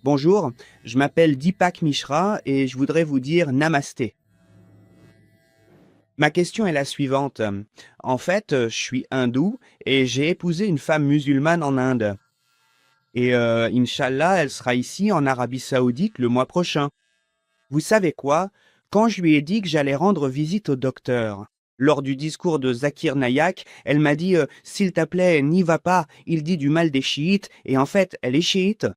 Bonjour, je m'appelle Deepak Mishra et je voudrais vous dire namasté. Ma question est la suivante. En fait, je suis hindou et j'ai épousé une femme musulmane en Inde. Et Inch'Allah, elle sera ici en Arabie Saoudite le mois prochain. Vous savez quoi? Quand je lui ai dit que j'allais rendre visite au docteur, lors du discours de Zakir Nayak, elle m'a dit s'il te plaît, n'y va pas, il dit du mal des chiites, et en fait, elle est chiite.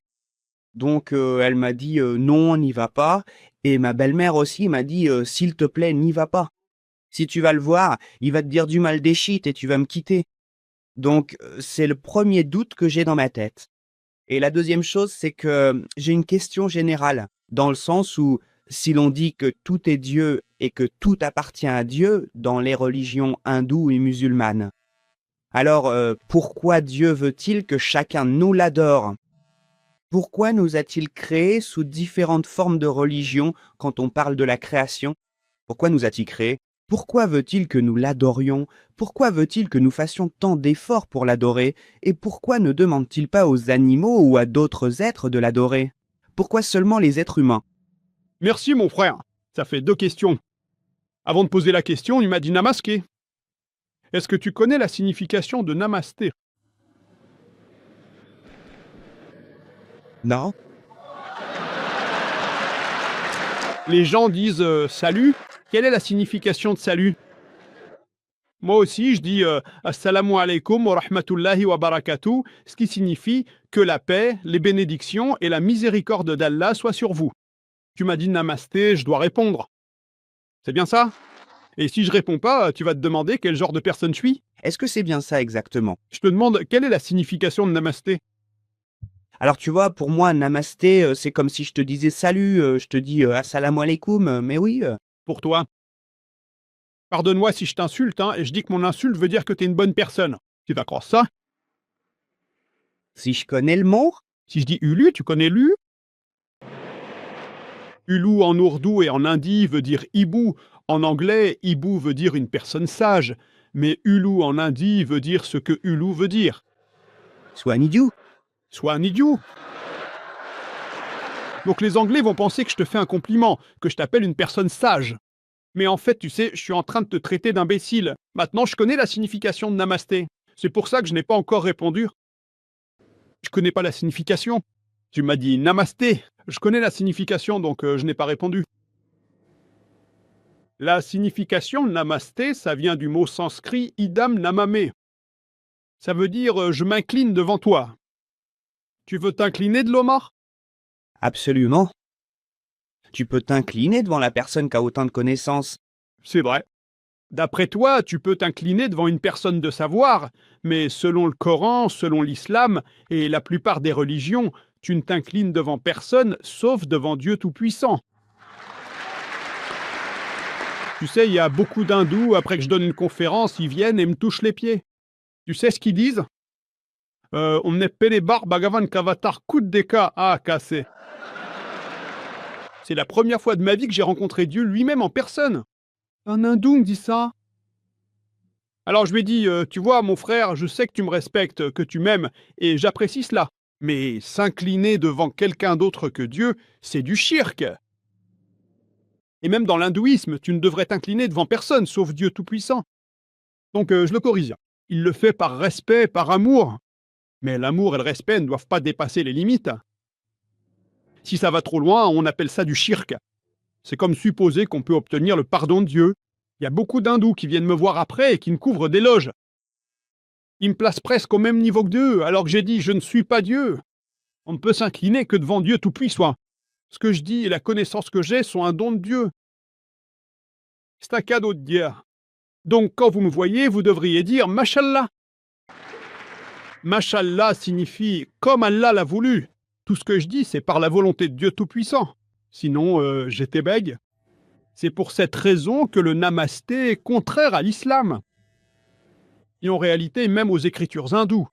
Donc elle m'a dit non, n'y va pas. Et ma belle-mère aussi m'a dit s'il te plaît, n'y va pas. Si tu vas le voir, il va te dire du mal des chiites et tu vas me quitter. Donc c'est le premier doute que j'ai dans ma tête. Et la deuxième chose, c'est que j'ai une question générale, dans le sens où si l'on dit que tout est Dieu et que tout appartient à Dieu dans les religions hindoues et musulmanes, alors pourquoi Dieu veut-il que chacun nous l'adore? Pourquoi nous a-t-il créés sous différentes formes de religion quand on parle de la création? Pourquoi nous a-t-il créés? Pourquoi veut-il que nous l'adorions? Pourquoi veut-il que nous fassions tant d'efforts pour l'adorer? Et pourquoi ne demande-t-il pas aux animaux ou à d'autres êtres de l'adorer? Pourquoi seulement les êtres humains? Merci mon frère, ça fait 2 questions. Avant de poser la question, il m'a dit namasté. Est-ce que tu connais la signification de namasté? Non? Les gens disent salut. Quelle est la signification de salut? Moi aussi, je dis assalamu alaikum wa rahmatullahi wa barakatuh, ce qui signifie que la paix, les bénédictions et la miséricorde d'Allah soient sur vous. Tu m'as dit namasté, je dois répondre. C'est bien ça? Et si je réponds pas, tu vas te demander quel genre de personne je suis? Est-ce que c'est bien ça exactement? Je te demande quelle est la signification de namasté? Alors tu vois, pour moi, namasté, c'est comme si je te disais salut, je te dis assalamu alaikum, mais oui. Pour toi. Pardonne-moi si je t'insulte, hein, et je dis que mon insulte veut dire que t'es une bonne personne. Tu vas croire ça? Si je connais le mot? Si je dis Ulu, tu connais Lu? Ulu en ourdou et en hindi veut dire hibou. En anglais, hibou veut dire une personne sage. Mais Ulu en hindi veut dire ce que Ulu veut dire. Sois un idiot. Sois un idiot. Donc les Anglais vont penser que je te fais un compliment, que je t'appelle une personne sage. Mais en fait, tu sais, je suis en train de te traiter d'imbécile. Maintenant, je connais la signification de namasté. C'est pour ça que je n'ai pas encore répondu. Je connais pas la signification. Tu m'as dit namasté. Je connais la signification, donc je n'ai pas répondu. La signification namasté, ça vient du mot sanskrit idam namame. Ça veut dire je m'incline devant toi. Tu veux t'incliner de l'Omar? Absolument. Tu peux t'incliner devant la personne qui a autant de connaissances. C'est vrai. D'après toi, tu peux t'incliner devant une personne de savoir, mais selon le Coran, selon l'islam et la plupart des religions, tu ne t'inclines devant personne sauf devant Dieu Tout-Puissant. Tu sais, il y a beaucoup d'hindous, après que je donne une conférence, ils viennent et me touchent les pieds. Tu sais ce qu'ils disent? On n'est pas les bar bagavan kavatar coup de deka à casser. C'est la première fois de ma vie que j'ai rencontré Dieu lui-même en personne. Un hindou me dit ça. Alors je lui ai dit, tu vois, mon frère, je sais que tu me respectes, que tu m'aimes, et j'apprécie cela. Mais s'incliner devant quelqu'un d'autre que Dieu, c'est du shirk. Et même dans l'hindouisme, tu ne devrais t'incliner devant personne, sauf Dieu Tout-Puissant. Donc je le corrige. Il le fait par respect, par amour. Mais l'amour et le respect ne doivent pas dépasser les limites. Si ça va trop loin, on appelle ça du shirk. C'est comme supposer qu'on peut obtenir le pardon de Dieu. Il y a beaucoup d'hindous qui viennent me voir après et qui me couvrent d'éloges. Ils me placent presque au même niveau que Dieu, alors que j'ai dit « je ne suis pas Dieu ». On ne peut s'incliner que devant Dieu Tout-Puissant. Ce que je dis et la connaissance que j'ai sont un don de Dieu. C'est un cadeau de Dieu. Donc quand vous me voyez, vous devriez dire « Mashallah ». Mashallah signifie « comme Allah l'a voulu ». Tout ce que je dis, c'est par la volonté de Dieu Tout-Puissant. Sinon, j'étais bègue. C'est pour cette raison que le namasté est contraire à l'islam. Et en réalité, même aux écritures hindoues.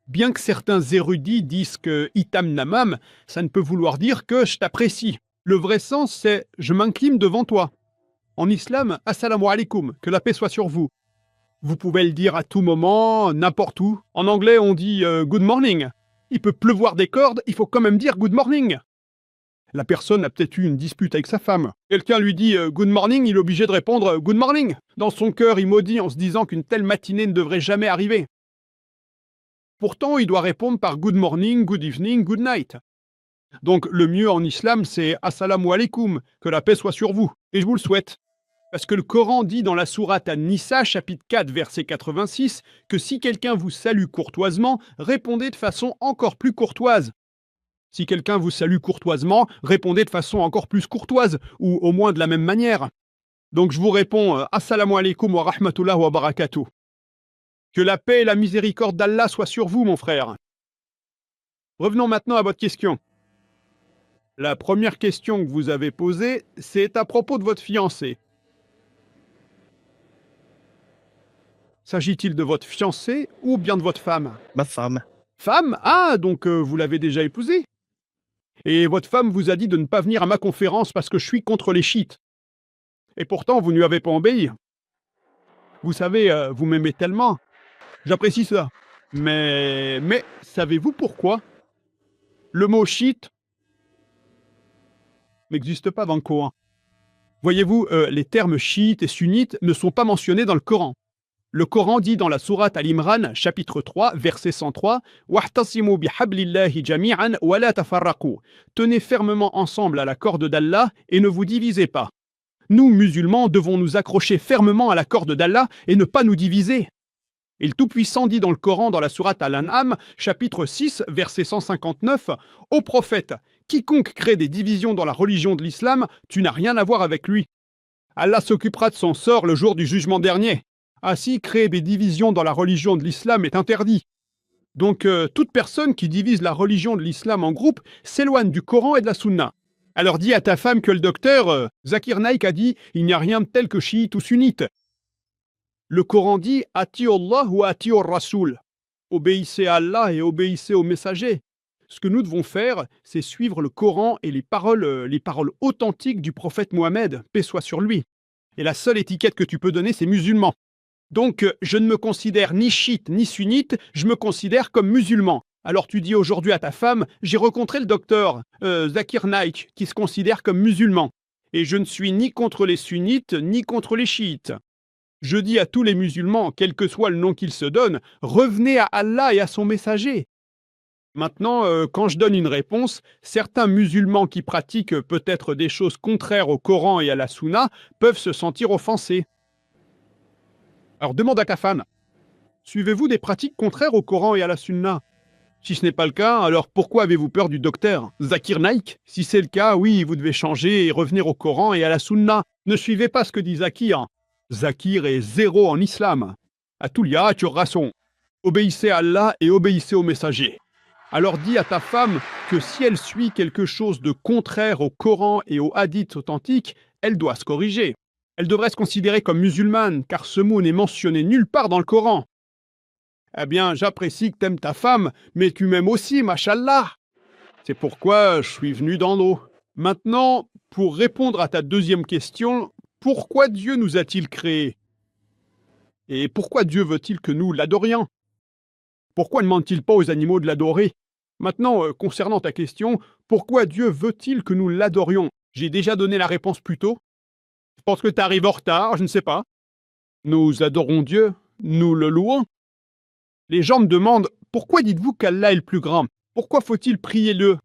Bien que certains érudits disent que itam namam, ça ne peut vouloir dire que je t'apprécie. Le vrai sens, c'est je m'incline devant toi. En islam, assalamu alaikum, que la paix soit sur vous. Vous pouvez le dire à tout moment, n'importe où. En anglais, on dit good morning. Il peut pleuvoir des cordes, il faut quand même dire good morning. La personne a peut-être eu une dispute avec sa femme. Quelqu'un lui dit good morning, il est obligé de répondre good morning. Dans son cœur, il maudit en se disant qu'une telle matinée ne devrait jamais arriver. Pourtant, il doit répondre par good morning, good evening, good night. Donc le mieux en islam, c'est assalamu alaikum, que la paix soit sur vous. Et je vous le souhaite. Parce que le Coran dit dans la sourate An-Nisa, chapitre 4, verset 86, que si quelqu'un vous salue courtoisement, répondez de façon encore plus courtoise. Si quelqu'un vous salue courtoisement, répondez de façon encore plus courtoise, ou au moins de la même manière. Donc je vous réponds assalamu alaikum wa rahmatullah wa barakatuh. Que la paix et la miséricorde d'Allah soient sur vous, mon frère. Revenons maintenant à votre question. La première question que vous avez posée, c'est à propos de votre fiancé. S'agit-il de votre fiancé ou bien de votre femme? Ma femme. Femme? Ah, donc vous l'avez déjà épousée? Et votre femme vous a dit de ne pas venir à ma conférence parce que je suis contre les chiites. Et pourtant, vous ne lui avez pas obéi. Vous savez, vous m'aimez tellement. J'apprécie ça. Mais savez-vous pourquoi? Le mot chiite n'existe pas dans le Coran. Voyez-vous, les termes chiites et sunnites ne sont pas mentionnés dans le Coran. Le Coran dit dans la sourate Al-Imran, chapitre 3, verset 103, Wahtasimu bihablillahi jami'an wa la tafarraqu. Tenez fermement ensemble à la corde d'Allah et ne vous divisez pas. Nous, musulmans, devons nous accrocher fermement à la corde d'Allah et ne pas nous diviser. Et le Tout-Puissant dit dans le Coran, dans la sourate Al-An'am, chapitre 6, verset 159, Ô prophète, quiconque crée des divisions dans la religion de l'islam, tu n'as rien à voir avec lui. Allah s'occupera de son sort le jour du jugement dernier. Ainsi, créer des divisions dans la religion de l'islam est interdit. Donc, toute personne qui divise la religion de l'islam en groupes s'éloigne du Coran et de la Sunna. Alors dis à ta femme que le docteur Zakir Naik a dit « Il n'y a rien de tel que chiite ou sunnite ». Le Coran dit « Ati'u Allah ou ati'u Rasoul ». Obéissez à Allah et obéissez aux messagers. Ce que nous devons faire, c'est suivre le Coran et les paroles authentiques du prophète Mohammed, paix soit sur lui. Et la seule étiquette que tu peux donner, c'est musulman. Donc, je ne me considère ni chiite ni sunnite, je me considère comme musulman. Alors tu dis aujourd'hui à ta femme, j'ai rencontré le docteur Zakir Naik, qui se considère comme musulman. Et je ne suis ni contre les sunnites, ni contre les chiites. Je dis à tous les musulmans, quel que soit le nom qu'ils se donnent, revenez à Allah et à son messager. Maintenant, quand je donne une réponse, certains musulmans qui pratiquent peut-être des choses contraires au Coran et à la Sunna peuvent se sentir offensés. Alors demande à ta femme, suivez-vous des pratiques contraires au Coran et à la Sunna? Si ce n'est pas le cas, alors pourquoi avez-vous peur du docteur Zakir Naik? Si c'est le cas, oui, vous devez changer et revenir au Coran et à la Sunna. Ne suivez pas ce que dit Zakir. Zakir est zéro en islam. Atoulia, tu rason. Obéissez à Allah et obéissez au messager. Alors dis à ta femme que si elle suit quelque chose de contraire au Coran et aux hadiths authentiques, elle doit se corriger. Elle devrait se considérer comme musulmane, car ce mot n'est mentionné nulle part dans le Coran. Eh bien, j'apprécie que t'aimes ta femme, mais tu m'aimes aussi, mashallah. C'est pourquoi je suis venu dans l'eau. Maintenant, pour répondre à ta deuxième question, pourquoi Dieu nous a-t-il créés? Et pourquoi Dieu veut-il que nous l'adorions? Pourquoi ne demande-t-il pas aux animaux de l'adorer? Maintenant, concernant ta question, pourquoi Dieu veut-il que nous l'adorions? J'ai déjà donné la réponse plus tôt. Je pense que tu arrives en retard, je ne sais pas. Nous adorons Dieu, nous le louons. Les gens me demandent, pourquoi dites-vous qu'Allah est le plus grand? Pourquoi faut-il prier le?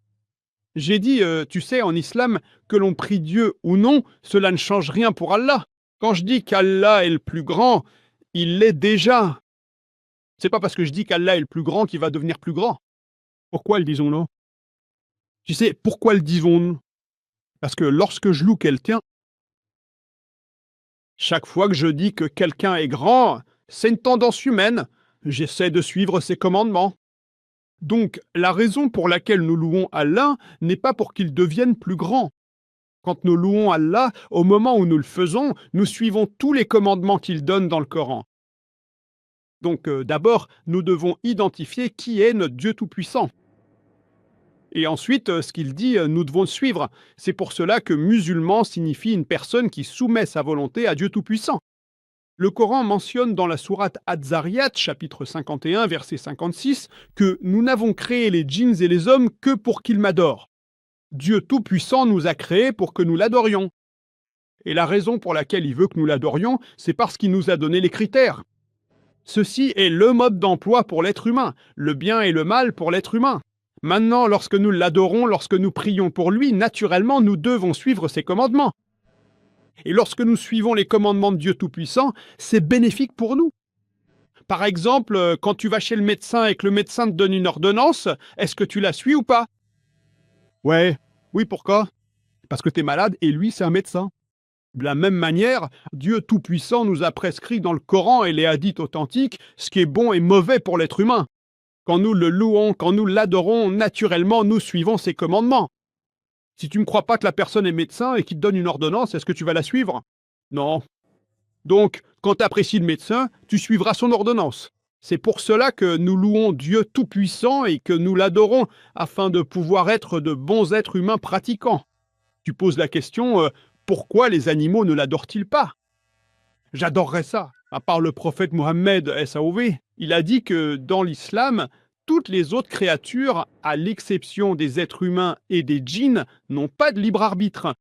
J'ai dit, tu sais, en islam, que l'on prie Dieu ou non, cela ne change rien pour Allah. Quand je dis qu'Allah est le plus grand, il l'est déjà. C'est pas parce que je dis qu'Allah est le plus grand qu'il va devenir plus grand. Pourquoi le disons-nous? Tu sais, pourquoi le disons-nous? Parce que lorsque je loue quelqu'un, chaque fois que je dis que quelqu'un est grand, c'est une tendance humaine. J'essaie de suivre ses commandements. Donc, la raison pour laquelle nous louons Allah n'est pas pour qu'il devienne plus grand. Quand nous louons Allah, au moment où nous le faisons, nous suivons tous les commandements qu'il donne dans le Coran. Donc, d'abord, nous devons identifier qui est notre Dieu Tout-Puissant. Et ensuite, ce qu'il dit, nous devons le suivre. C'est pour cela que musulman signifie une personne qui soumet sa volonté à Dieu Tout-Puissant. Le Coran mentionne dans la sourate Az-Zariyat, chapitre 51, verset 56, que nous n'avons créé les djinns et les hommes que pour qu'ils m'adorent. Dieu Tout-Puissant nous a créés pour que nous l'adorions. Et la raison pour laquelle il veut que nous l'adorions, c'est parce qu'il nous a donné les critères. Ceci est le mode d'emploi pour l'être humain, le bien et le mal pour l'être humain. Maintenant, lorsque nous l'adorons, lorsque nous prions pour lui, naturellement, nous devons suivre ses commandements. Et lorsque nous suivons les commandements de Dieu Tout-Puissant, c'est bénéfique pour nous. Par exemple, quand tu vas chez le médecin et que le médecin te donne une ordonnance, est-ce que tu la suis ou pas? Ouais. Oui, pourquoi? Parce que tu es malade et lui, c'est un médecin. De la même manière, Dieu Tout-Puissant nous a prescrit dans le Coran et les hadiths authentiques ce qui est bon et mauvais pour l'être humain. Quand nous le louons, quand nous l'adorons, naturellement, nous suivons ses commandements. Si tu ne crois pas que la personne est médecin et qu'il te donne une ordonnance, est-ce que tu vas la suivre? Non. Donc, quand tu apprécies le médecin, tu suivras son ordonnance. C'est pour cela que nous louons Dieu Tout-Puissant et que nous l'adorons, afin de pouvoir être de bons êtres humains pratiquants. Tu poses la question, pourquoi les animaux ne l'adorent-ils pas? J'adorerais ça. À part le prophète Mohammed, S.A.O.V., il a dit que dans l'islam, toutes les autres créatures, à l'exception des êtres humains et des djinns, n'ont pas de libre arbitre.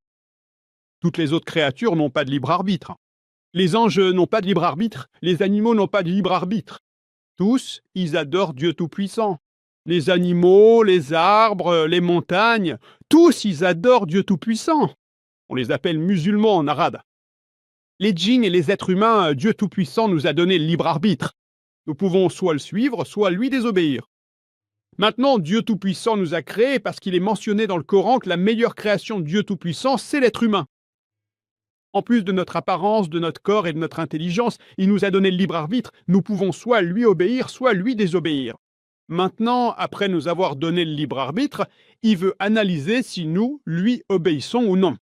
Toutes les autres créatures n'ont pas de libre arbitre. Les anges n'ont pas de libre arbitre, les animaux n'ont pas de libre arbitre. Tous, ils adorent Dieu Tout-Puissant. Les animaux, les arbres, les montagnes, tous, ils adorent Dieu Tout-Puissant. On les appelle musulmans en arabe. Les djinns et les êtres humains, Dieu Tout-Puissant nous a donné le libre arbitre. Nous pouvons soit le suivre, soit lui désobéir. Maintenant, Dieu Tout-Puissant nous a créés parce qu'il est mentionné dans le Coran que la meilleure création de Dieu Tout-Puissant, c'est l'être humain. En plus de notre apparence, de notre corps et de notre intelligence, il nous a donné le libre arbitre. Nous pouvons soit lui obéir, soit lui désobéir. Maintenant, après nous avoir donné le libre arbitre, il veut analyser si nous, lui, obéissons ou non.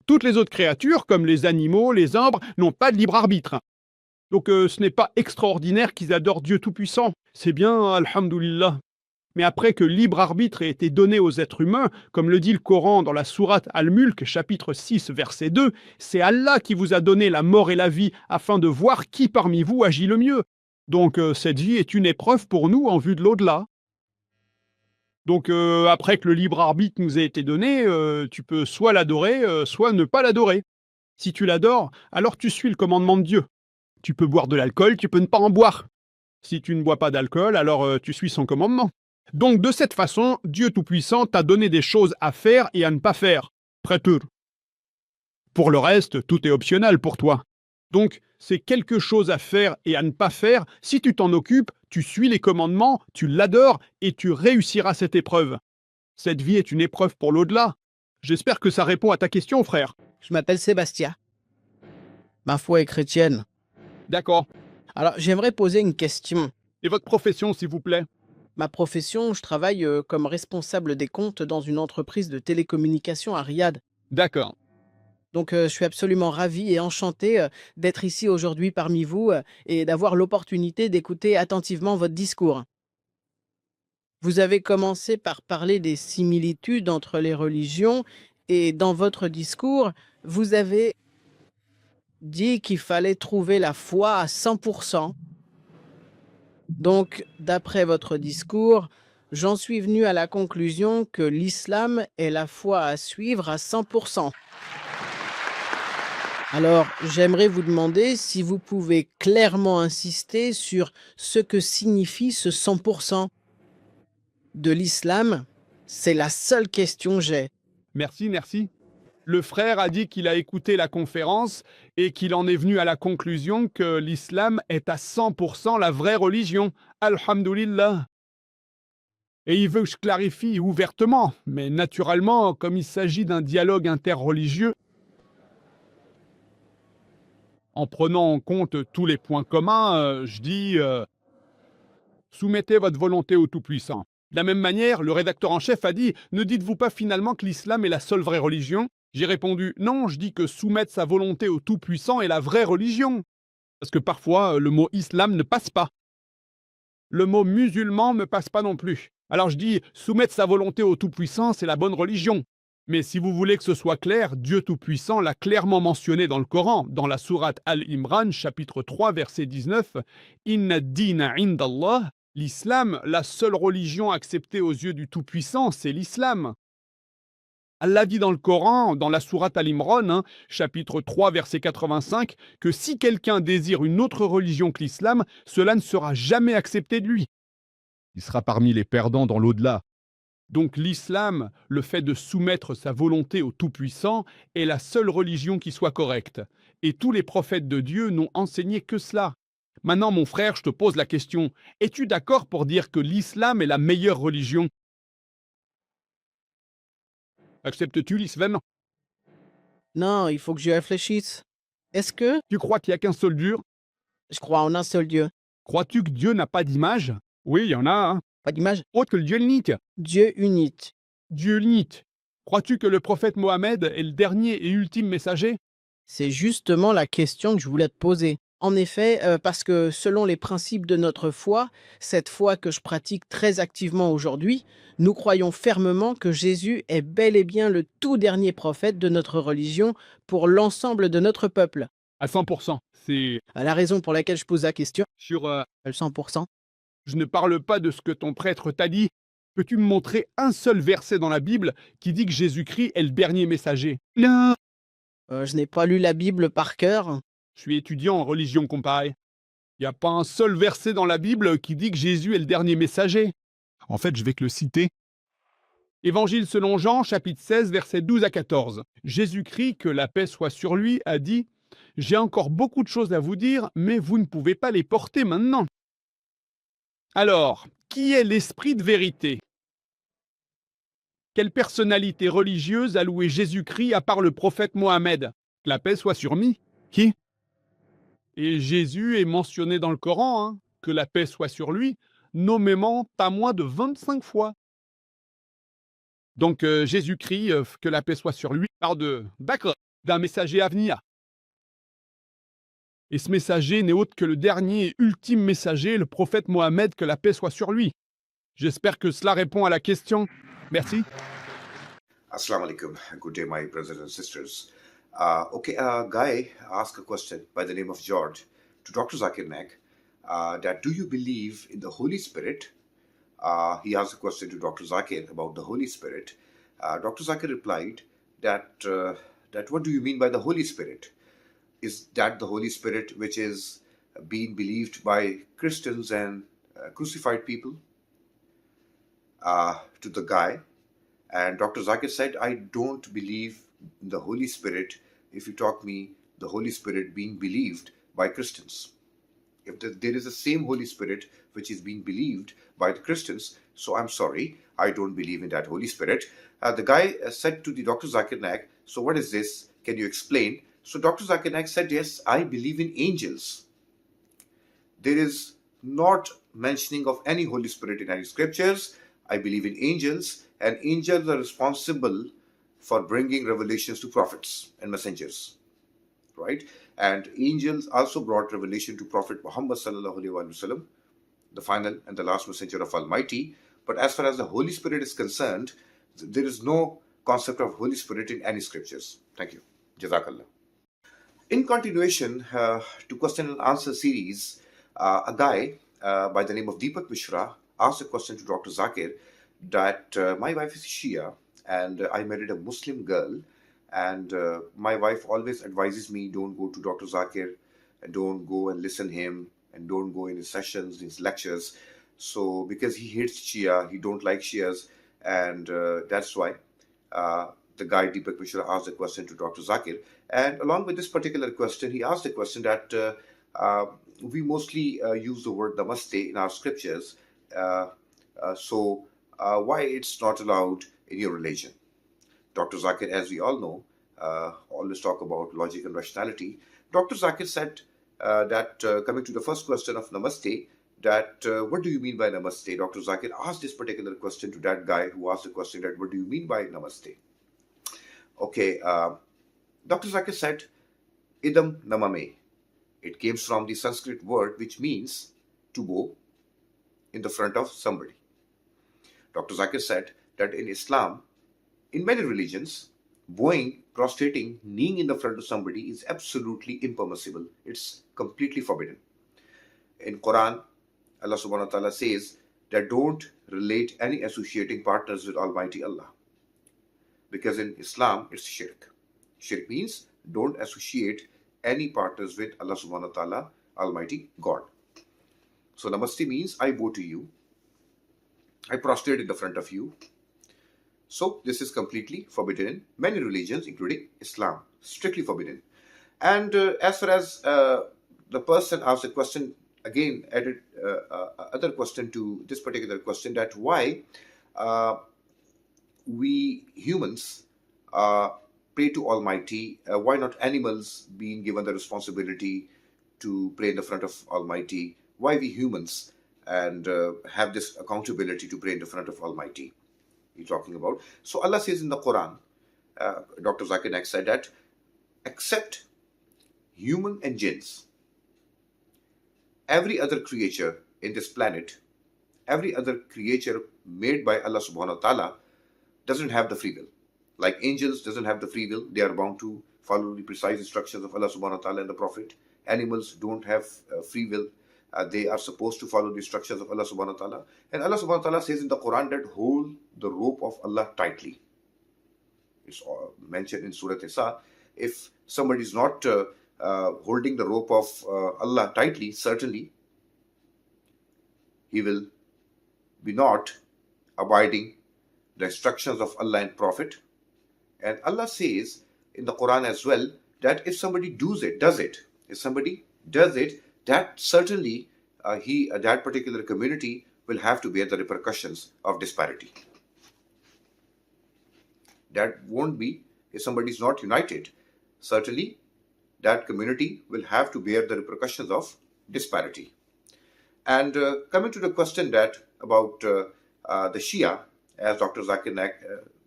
Toutes les autres créatures, comme les animaux, les arbres, n'ont pas de libre arbitre. Donc ce n'est pas extraordinaire qu'ils adorent Dieu Tout-Puissant. C'est bien, alhamdoulilah. Mais après que libre arbitre ait été donné aux êtres humains, comme le dit le Coran dans la sourate Al-Mulk, chapitre 6, verset 2, c'est Allah qui vous a donné la mort et la vie afin de voir qui parmi vous agit le mieux. Donc cette vie est une épreuve pour nous en vue de l'au-delà. Donc après que le libre arbitre nous ait été donné, tu peux soit l'adorer, soit ne pas l'adorer. Si tu l'adores, alors tu suis le commandement de Dieu. Tu peux boire de l'alcool, tu peux ne pas en boire. Si tu ne bois pas d'alcool, alors tu suis son commandement. Donc de cette façon, Dieu Tout-Puissant t'a donné des choses à faire et à ne pas faire. Prêteur. Pour le reste, tout est optionnel pour toi. Donc, c'est quelque chose à faire et à ne pas faire. Si tu t'en occupes, tu suis les commandements, tu l'adores et tu réussiras cette épreuve. Cette vie est une épreuve pour l'au-delà. J'espère que ça répond à ta question, frère. Je m'appelle Sébastien. Ma foi est chrétienne. D'accord. Alors, j'aimerais poser une question. Et votre profession, s'il vous plaît? Ma profession, je travaille comme responsable des comptes dans une entreprise de télécommunications à Riyad. D'accord. Donc, je suis absolument ravi et enchanté d'être ici aujourd'hui parmi vous et d'avoir l'opportunité d'écouter attentivement votre discours. Vous avez commencé par parler des similitudes entre les religions et dans votre discours, vous avez dit qu'il fallait trouver la foi à 100%. Donc, d'après votre discours, j'en suis venu à la conclusion que l'islam est la foi à suivre à 100%. Alors, j'aimerais vous demander si vous pouvez clairement insister sur ce que signifie ce 100% de l'islam. C'est la seule question que j'ai. Merci. Le frère a dit qu'il a écouté la conférence et qu'il en est venu à la conclusion que l'islam est à 100% la vraie religion. Alhamdulillah. Et il veut que je clarifie ouvertement, mais naturellement, comme il s'agit d'un dialogue interreligieux, en prenant en compte tous les points communs, je dis soumettez votre volonté au Tout-Puissant. De la même manière, le rédacteur en chef a dit ne dites-vous pas finalement que l'islam est la seule vraie religion? J'ai répondu non, je dis que soumettre sa volonté au Tout-Puissant est la vraie religion. Parce que parfois, le mot islam ne passe pas. Le mot musulman ne passe pas non plus. Alors je dis soumettre sa volonté au Tout-Puissant, c'est la bonne religion. Mais si vous voulez que ce soit clair, Dieu Tout-Puissant l'a clairement mentionné dans le Coran, dans la sourate Al-Imran, chapitre 3, verset 19. Inna ad-dina indallah, l'islam, la seule religion acceptée aux yeux du Tout-Puissant, c'est l'islam. Allah dit dans le Coran, dans la sourate Al-Imran, chapitre 3, verset 85, que si quelqu'un désire une autre religion que l'islam, cela ne sera jamais accepté de lui. Il sera parmi les perdants dans l'au-delà. Donc l'islam, le fait de soumettre sa volonté au Tout-Puissant, est la seule religion qui soit correcte. Et tous les prophètes de Dieu n'ont enseigné que cela. Maintenant, mon frère, je te pose la question. Es-tu d'accord pour dire que l'islam est la meilleure religion? Acceptes-tu l'islam? Non, il faut que je réfléchisse. Est-ce que Tu crois qu'il n'y a qu'un seul Dieu? je crois en un seul Dieu? Crois-tu que Dieu n'a pas d'image? Oui, il y en a, Pas d'image? autre que le Dieu unique. Dieu unique. Dieu unique. Crois-tu que le prophète Mohammed est le dernier et ultime messager? C'est justement la question que je voulais te poser. En effet, parce que selon les principes de notre foi, cette foi que je pratique très activement aujourd'hui, nous croyons fermement que Jésus est bel et bien le tout dernier prophète de notre religion pour l'ensemble de notre peuple. À 100%. C'est La raison pour laquelle je pose la question, sur... le 100%. je ne parle pas de ce que ton prêtre t'a dit. Peux-tu me montrer un seul verset dans la Bible qui dit que Jésus-Christ est le dernier messager? Non. Je n'ai pas lu la Bible par cœur. Je suis étudiant en religion comparée. Il n'y a pas un seul verset dans la Bible qui dit que Jésus est le dernier messager. En fait, je vais te le citer. Évangile selon Jean, chapitre 16, versets 12 à 14. Jésus-Christ, que la paix soit sur lui, a dit « J'ai encore beaucoup de choses à vous dire, mais vous ne pouvez pas les porter maintenant. » Alors, qui est l'esprit de vérité? Quelle personnalité religieuse a loué Jésus-Christ à part le prophète Mohammed? Que la paix soit sur lui. Qui? Et Jésus est mentionné dans le Coran, que la paix soit sur lui, nommément pas moins de 25 fois. Donc Jésus-Christ, que la paix soit sur lui, parle d'un messager à venir. Et ce messager n'est autre que le dernier et ultime messager, le prophète Mohammed, que la paix soit sur lui. J'espère que cela répond à la question. Merci. Assalamu alaikum. Good day, my brothers and sisters. A guy asked a question by the name of George to Dr. Zakir Naik that do you believe in the Holy Spirit? He asked a question to Dr. Zakir about the Holy Spirit. Dr. Zakir replied that what do you mean by the Holy Spirit? Is that the Holy Spirit which is being believed by Christians and crucified people? To the guy. And Dr. Zakir said, I don't believe in the Holy Spirit if you talk me the Holy Spirit being believed by Christians. If there is the same Holy Spirit which is being believed by the Christians, so I'm sorry, I don't believe in that Holy Spirit. The guy said to the Dr. Zakir Naik, so what is this? Can you explain? So Dr. Zakir Naik said, yes, I believe in angels. There is not mentioning of any Holy Spirit in any scriptures. I believe in angels, and angels are responsible for bringing revelations to prophets and messengers, right? And angels also brought revelation to Prophet Muhammad sallallahu alaihi wasallam, the final and the last messenger of Almighty. But as far as the Holy Spirit is concerned, there is no concept of Holy Spirit in any scriptures. Thank you. Jazakallah. In continuation to question and answer series, a guy by the name of Deepak Mishra asked a question to Dr. Zakir that my wife is Shia and I married a Muslim girl, and my wife always advises me don't go to Dr. Zakir and don't go and listen him and don't go in his sessions, his lectures. So because he hates Shia, he don't like Shias, and that's why the guy Deepak Mishra asked a question to Dr. Zakir. And along with this particular question, he asked a question that we mostly use the word namaste in our scriptures. So why it's not allowed in your religion? Dr. Zakir, as we all know, always talk about logic and rationality. Dr. Zakir said that coming to the first question of namaste, that what do you mean by namaste? Dr. Zakir asked this particular question to that guy who asked the question that what do you mean by namaste? Okay, Dr. Zakir said, idam namame. It came from the Sanskrit word which means to go in the front of somebody. Dr. Zakir said that in Islam, in many religions, bowing, prostrating, kneeling in the front of somebody is absolutely impermissible. It's completely forbidden. In Quran, Allah subhanahu wa ta'ala says that don't relate any associating partners with Almighty Allah. Because in Islam, it's shirk. Shirk means don't associate any partners with Allah subhanahu wa ta'ala, Almighty God. So namaste means I bow to you. I prostrate in the front of you. So this is completely forbidden in many religions, including Islam. Strictly forbidden. And as far as the person asked a question, again added other question to this particular question, that why we humans pray to Almighty, why not animals being given the responsibility to pray in the front of Almighty? Why we humans and have this accountability to pray in the front of Almighty? He's talking about. So Allah says in the Quran, Dr. Zakir Naik said that except human and jinns, every other creature in this planet, every other creature made by Allah subhanahu wa ta'ala doesn't have the free will. Like angels doesn't have the free will. They are bound to follow the precise instructions of Allah subhanahu wa ta'ala and the Prophet. Animals don't have free will. They are supposed to follow the instructions of Allah subhanahu wa ta'ala. And Allah subhanahu wa ta'ala says in the Quran that hold the rope of Allah tightly. It's mentioned in Surah Isa. If somebody is not holding the rope of Allah tightly, certainly he will be not abiding the instructions of Allah and Prophet. And Allah says in the Quran as well that if somebody does it, that certainly that particular community will have to bear the repercussions of disparity. That won't be if somebody is not united. Certainly, that community will have to bear the repercussions of disparity. And coming to the question that about the Shia, as Dr. Zakir Naik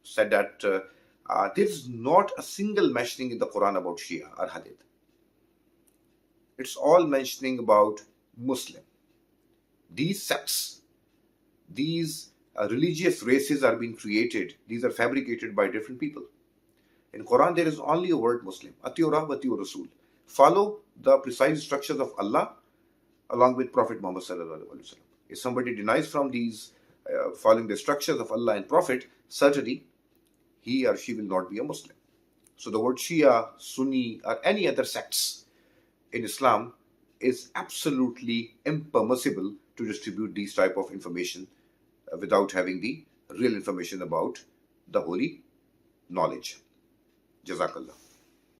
said that there is not a single mentioning in the Quran about Shia or Hadith. It's all mentioning about Muslim. These sects, these religious races are being created. These are fabricated by different people. In Quran, there is only a word Muslim. Atiura wa atiur Rasul. Follow the precise instructions of Allah along with Prophet Muhammad sallallahu alaihi wasallam. If somebody denies from these following the instructions of Allah and Prophet, certainly he or she will not be a Muslim. So the word Shia, Sunni, or any other sects in Islam is absolutely impermissible to distribute these type of information without having the real information about the holy knowledge. Jazakallah.